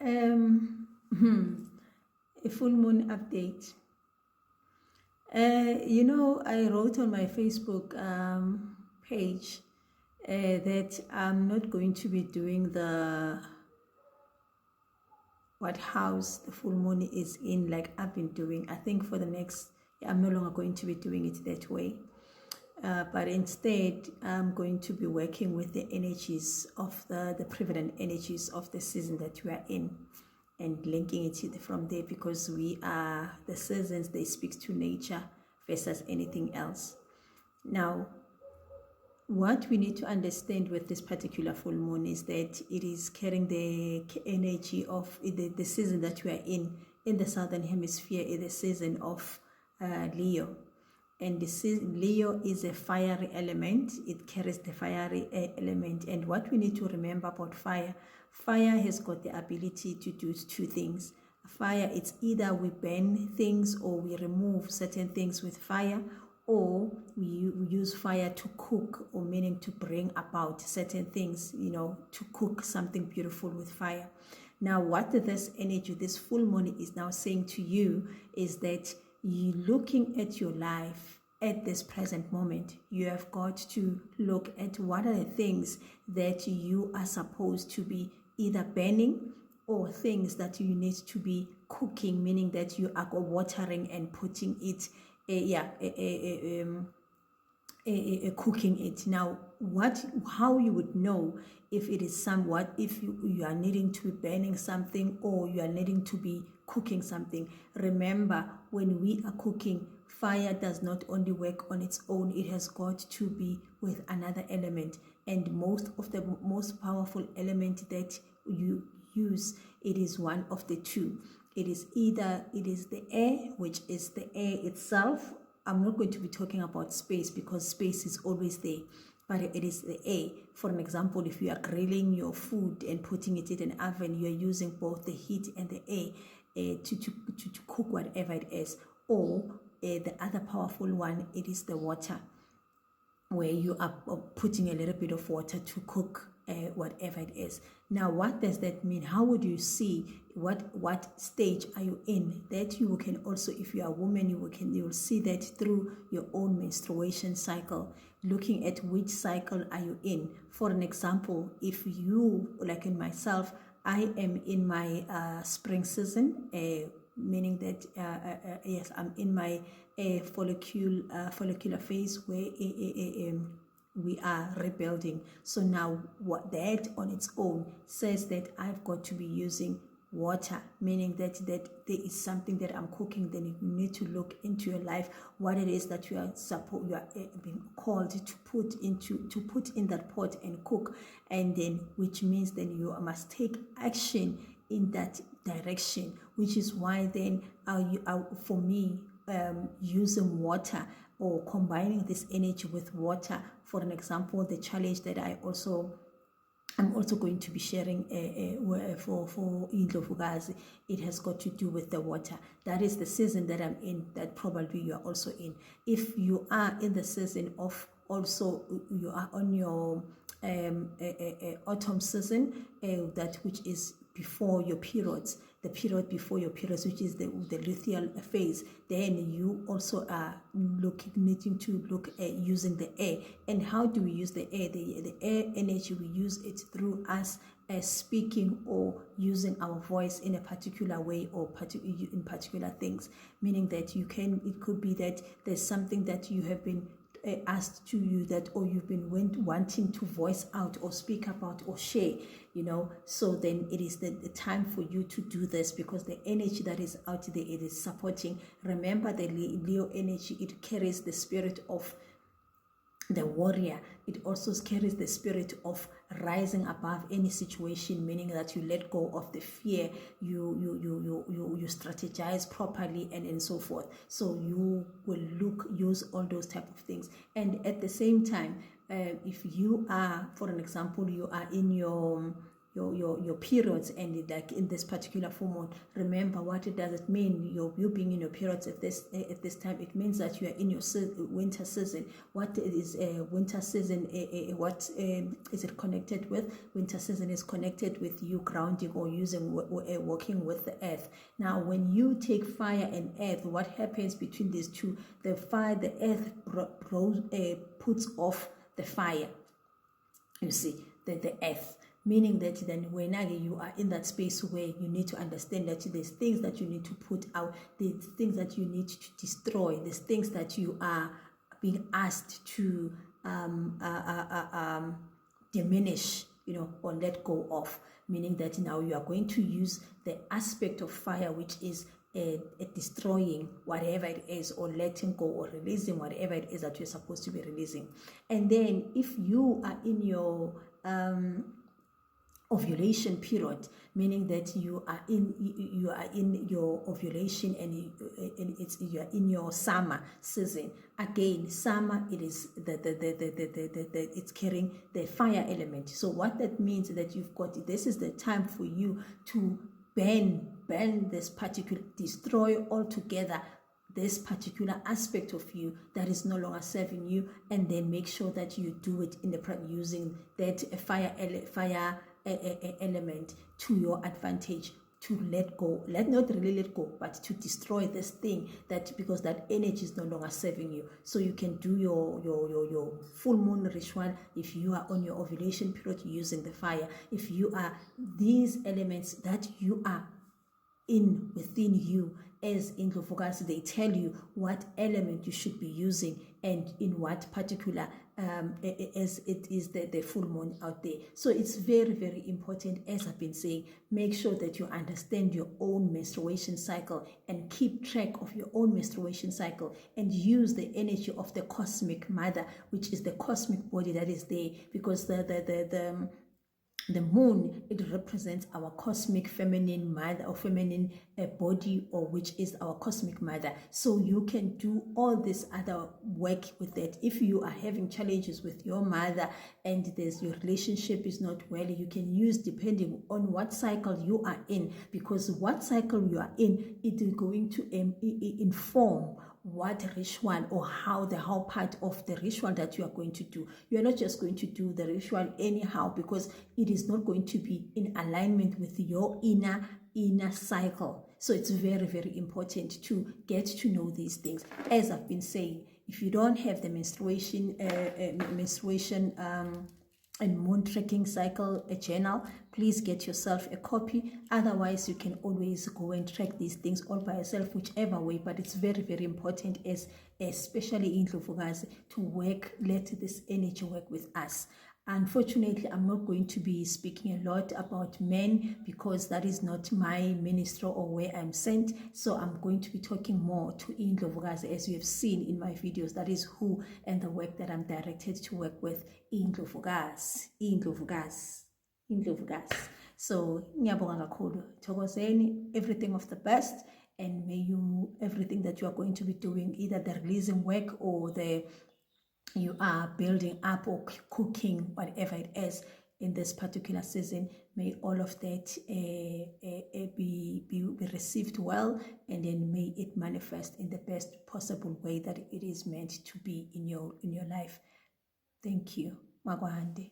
A full moon update. I wrote on my Facebook page that I'm not going to be doing what house the full moon is in like I've been doing. I think for the next, I'm no longer going to be doing it that way. But instead, I'm going to be working with the energies of the prevalent energies of the season that we are in, and linking it from there, because we are the seasons, they speak to nature versus anything else. Now, what we need to understand with this particular full moon is that it is carrying the energy of the season that we are in the southern hemisphere, is the season of Leo. And Leo is a fiery element. It carries the fiery element. And what we need to remember about fire has got the ability to do two things. Fire, it's either we burn things or we remove certain things with fire, or we use fire to cook, or meaning to bring about certain things, to cook something beautiful with fire. Now, what this energy, this full moon is now saying to you is that you looking at your life at this present moment, you have got to look at what are the things that you are supposed to be either burning, or things that you need to be cooking, meaning that you are watering and putting it, cooking it. Now, how you would know if it is somewhat, if you are needing to be burning something or you are needing to be cooking something. Remember, when we are cooking, fire does not only work on its own, it has got to be with another element. And most of the most powerful element that you use, it is one of the two. It is the air, which is the air itself. I'm not going to be talking about space, because space is always there, but it is the air. For an example, if you are grilling your food and putting it in an oven, you are using both the heat and the air to cook whatever it is. Or the other powerful one, it is the water, where you are putting a little bit of water to cook whatever it is. Now, what does that mean? How would you see what stage are you in? That you can also, if you are a woman, you will see that through your own menstruation cycle, looking at which cycle are you in. For an example, if you, like in myself, I am in my spring season, meaning that yes, I'm in my follicular phase, where we are rebuilding. So now, what that on its own says that I've got to be using water, meaning that there is something that I'm cooking. Then you need to look into your life, what it is that you are being called to put in that pot and cook, and then which means then you must take action in that direction, which is why then for me, using water or combining this energy with water. For an example, the challenge that I'm also going to be sharing for Indlovukazi, it has got to do with the water. That is the season that I'm in, that probably you are also in. If you are in the season of, also you are on your autumn season, that which is before your periods, the period before your periods, which is the luteal phase, then you also are needing to look at using the air. And how do we use the air? The air energy, we use it through us speaking or using our voice in a particular way, or in particular things, meaning that it could be that there's something that you have been asked to you, that, or you've been wanting to voice out or speak about or share, so then it is the time for you to do this, because the energy that is out there, it is supporting. Remember, the Leo energy, it carries the spirit of the warrior. It also carries the spirit of rising above any situation, meaning that you let go of the fear, you strategize properly, and so forth. So you will use all those type of things. And at the same time, if you are, for an example, you are in your your periods, and like in this particular full moon, remember what does it mean, you being in your periods at this time. It means that you are in your winter season. What is winter season? What is it connected with? Winter season is connected with you grounding or using working with the earth. Now when you take fire and earth, what happens between these two? The earth puts off the fire, you see, the earth, meaning that then when you are in that space where you need to understand that there's things that you need to put out, there's things that you need to destroy, there's things that you are being asked to diminish, or let go of, meaning that now you are going to use the aspect of fire, which is destroying whatever it is, or letting go, or releasing whatever it is that you're supposed to be releasing. And then if you are in your ovulation period, meaning that you are in your ovulation, and you are in your summer season. Again, summer, it is it's carrying the fire element. So what that means is that this is the time for you to burn this particular, destroy altogether this particular aspect of you that is no longer serving you, and then make sure that you do it using that fire element to your advantage, to let go, not really let go, but to destroy this thing, because that energy is no longer serving you. So you can do your full moon ritual if you are on your ovulation period using the fire. If you are these elements that you are within you, as in Indlovukazi, they tell you what element you should be using and in what particular as it is the full moon out there. So it's very, very important, as I've been saying, make sure that you understand your own menstruation cycle and keep track of your own menstruation cycle, and use the energy of the cosmic mother, which is the cosmic body that is there, because the moon, it represents our cosmic feminine mother, or feminine body, or which is our cosmic mother. So you can do all this other work with it. If you are having challenges with your mother and your relationship is not well, you can use, depending on what cycle you are in, because what cycle you are in, it is going to inform what ritual, or how part of the ritual that you are going to do. You are not just going to do the ritual anyhow, because it is not going to be in alignment with your inner cycle. So it's very, very important to get to know these things. As I've been saying, if you don't have the menstruation and moon tracking cycle journal, please get yourself a copy. Otherwise, you can always go and track these things all by yourself, whichever way. But it's very, very important, especially in Indlovukazi, to let this energy work with us. Unfortunately, I'm not going to be speaking a lot about men, because that is not my ministry or where I'm sent. So I'm going to be talking more to Indlovukazi, as you have seen in my videos. That is who and the work that I'm directed to work with. Indlovukazi. So ngiyabonga kakhulu, thokozeni, everything of the best, and may you, everything that you are going to be doing, either the releasing work or you are building up or cooking, whatever it is in this particular season, may all of that be received well, and then may it manifest in the best possible way that it is meant to be in your life. Thank you. Magwahande.